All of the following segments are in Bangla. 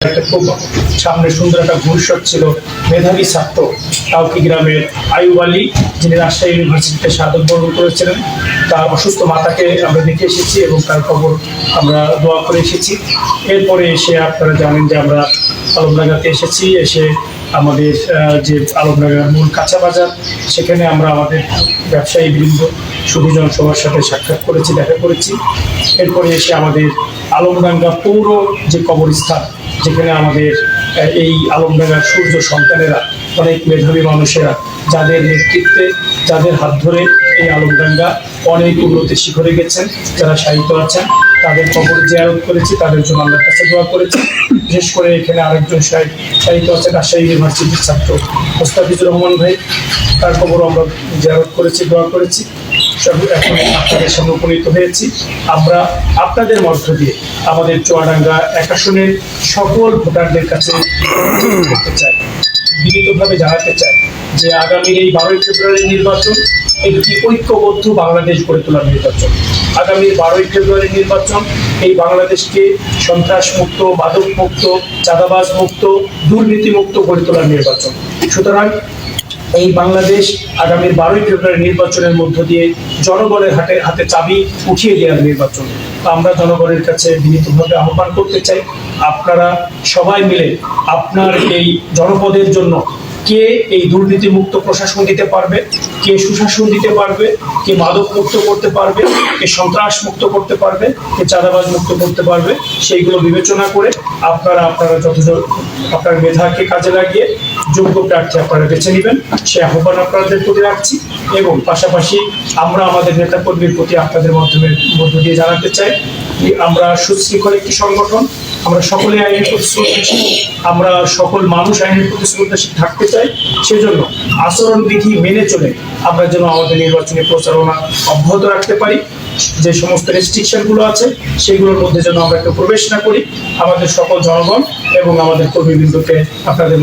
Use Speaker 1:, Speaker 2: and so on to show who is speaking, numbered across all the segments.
Speaker 1: একটা খুব সামনে সুন্দর একটা ভবিষ্যৎ ছিল। মেধাবী ছাত্র কাউকি গ্রামের আইয়ুব আলী, যিনি রাজশাহী ইউনিভার্সিটিতে শাহাদত বরণ করেছিলেন, তার অসুস্থ মাতাকে আমরা দেখে এসেছি এবং তার খবর আমরা দোয়া করে এসেছি। এরপরে এসে আপনারা জানেন যে আমরা আলমডাঙ্গাতে এসেছি। এসে আমাদের যে আলমডাঙ্গার মূল কাঁচা বাজার, সেখানে আমরা আমাদের ব্যবসায়ী বৃন্দ সুধীজন সবার সাথে সাক্ষাৎ করেছি, দেখা করেছি। এরপরে এসে আমাদের আলমডাঙ্গা পৌর যে কবরস্থান, যেখানে আমাদের এই আলমডাঙ্গার সূর্য সন্তানেরা, অনেক মেধাবী মানুষেরা, যাদের নেতৃত্বে, যাদের হাত ধরে এই আলমডাঙ্গা অনেক উন্নতির শিখরে গেছেন, যারা সাহিত্য আছেন, তাদের কবর জিয়ারত করেছি, তাদের জন্য আল্লাহর কাছে দোয়া করেছি। বিশেষ করে এখানে আরেকজন সাহিত্য আছেন, রাজশাহী ইউনিভার্সিটির ছাত্র মোস্তাফিজুর রহমান ভাই, তার কবর আমরা জিয়ারত করেছি, দোয়া করেছি। এখন আপনাদের সামনে উপনীত হয়েছি। আমরা আপনাদের মধ্য দিয়ে আমাদের চুয়াডাঙ্গা ১ আসনের সকল ভোটারদের কাছে করতে চাই, বিনীতভাবে জানাতে চাই যে আগামীর এই 12ই ফেব্রুয়ারি নির্বাচন একটি ঐক্যবদ্ধ বাংলাদেশ গড়ে তোলার নির্বাচন। আগামীর 12ই ফেব্রুয়ারি নির্বাচন এই বাংলাদেশকে সন্ত্রাস মুক্ত, মাদক মুক্ত, চাঁদাবাজ মুক্ত, দুর্নীতি মুক্ত গড়ে তোলার নির্বাচন। সুতরাং এই বাংলাদেশ আগামীর 12ই ফেব্রুয়ারি নির্বাচনের মধ্য দিয়ে জনগণের হাতে চাবি উঠিয়ে দেওয়ার নির্বাচন। আমরা জনগণের কাছে বিনীতভাবে আহ্বান করতে চাই, আপনারা সবাই মিলে আপনার এই জনপদের জন্য কে এই দুর্নীতি মুক্ত প্রশাসন দিতে পারবে, কে সুশাসন দিতে পারবে, কে মাদক মুক্ত করতে পারবে, কে সন্ত্রাস মুক্ত করতে পারবে, কে চাঁদাবাজ মুক্ত করতে পারবে, সেইগুলো বিবেচনা করে আপনারা আপনার মেধাকে কাজে লাগিয়ে যোগ্য প্রার্থী আপনারা বেছে নেবেন, সে আহ্বান আপনাদের প্রতি রাখছি। এবং পাশাপাশি আমরা আমাদের নেতাকর্মীর প্রতি আপনাদের মধ্য দিয়ে জানাতে চাই, আমরা সুশৃঙ্খল একটি সংগঠন, আমরা সকলে আইনের প্রতি শ্রদ্ধাশীল, আমরা সকল মানুষ আইনের প্রতি শ্রদ্ধাশীল থাকতে চাই। সেজন্য আচরণবিধি মেনে চলে আমরা যেন আমাদের নির্বাচনী প্রচারণা অব্যাহত রাখতে পারি। যে সমস্ত রেস্ট্রিকশনগুলো আছে সেগুলোর মধ্যে যেন আমরা একটু প্রবেশ না করি। আমাদের সকল জনগণ এবং আমাদের কর্মীবৃন্দকে আপনাদের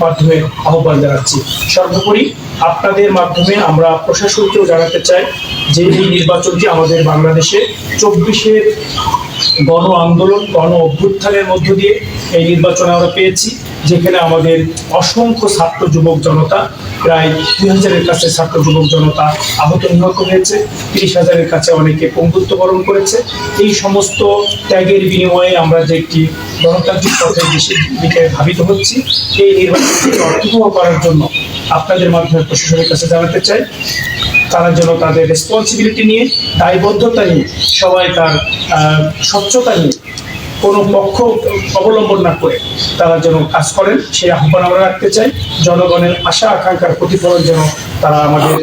Speaker 1: মাধ্যমে আহ্বান জানাচ্ছি। সর্বোপরি আপনাদের মাধ্যমে আমরা প্রশাসনকেও জানাতে চাই যে এই নির্বাচনটি আমাদের বাংলাদেশে 24-এর গণ আন্দোলন, গণ অভ্যুত্থানের মধ্য দিয়ে এই নির্বাচন আমরা পেয়েছি, যেখানে আমাদের অসংখ্য ছাত্র যুবক জনতা, প্রায় 2000-এর কাছে ছাত্র যুবক জনতা আহত নিহত হয়েছে, 30,000-এর কাছে অনেকে পঙ্গুত্ব বরণ করেছে। এই সমস্ত ত্যাগের বিনিময়ে আমরা যে একটি গণতান্ত্রিক পথের দিকে ধাবিত হচ্ছি, এই নির্বাচনকে অর্থবহ করার জন্য আপনাদের মাধ্যমে প্রশাসনের কাছে জানাতে চাই, তারা যেন তাদের রেসপন্সিবিলিটি নিয়ে, দায়বদ্ধতা নিয়ে, সবাই তার স্বচ্ছতা নিয়ে, কোনো পক্ষ অবলম্বন না করে তারা যেন কাজ করেন, সেই আহ্বান আমরা রাখতে চাই। জনগণের আশা আকাঙ্ক্ষার প্রতিফলন যেন তারা আমাদের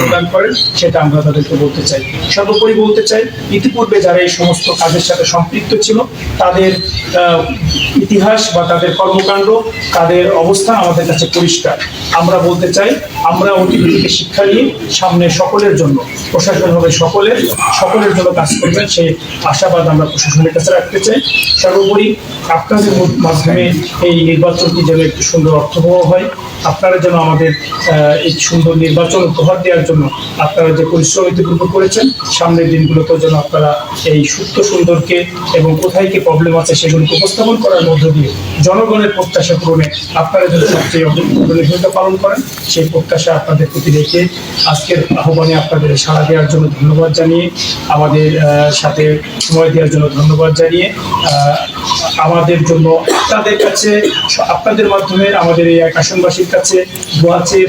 Speaker 1: প্রদান করেন, সেটা আমরা তাদেরকে বলতে চাই। সর্বোপরি বলতে চাই, ইতিপূর্বে যারা এই সমস্ত কাজের সাথে সম্পৃক্ত ছিল, তাদের ইতিহাস বা তাদের কর্মকাণ্ড, তাদের অবস্থান আমাদের কাছে পরিষ্কার। আমরা বলতে চাই, আমরা অতীত থেকে শিক্ষা নিয়ে সামনে সকলের জন্য, প্রশাসন হবে সকলের জন্য কাজ করবেন, সেই আশাবাদ আমরা প্রশাসনের কাছে রাখতে চাই। সর্বোপরি আপনাদের মাধ্যমে এই নির্বাচনটি যেন একটু সুন্দর অর্থবহ হয়, আপনারা যেন আমাদের এই সুন্দর নির্বাচন উপহার দেওয়ার জন্য আপনারা যে পরিশ্রম ইতিপূর্বে করেছেন, সামনের দিনগুলোতেও যেন আপনারা এই সুস্থ সুন্দরকে এবং কোথায় কি প্রবলেম আছে সেগুলোকে উপস্থাপন করার মধ্য দিয়ে জনগণের প্রত্যাশা পূরণে আপনারা যেন সবচেয়ে অগ্রণী ভূমিকা পালন করেন, সেই প্রত্যাশা আপনাদের প্রতি রেখে আজকের আহ্বানে আপনাদের সাড়া দেওয়ার জন্য ধন্যবাদ জানিয়ে, আমাদের সাথে সময় দেওয়ার জন্য ধন্যবাদ জানিয়ে, আমাদের জন্য আপনাদের কাছে, আপনাদের মাধ্যমে আমাদের এই 1 আসনবাসীর কাছে দোয়া চেয়ে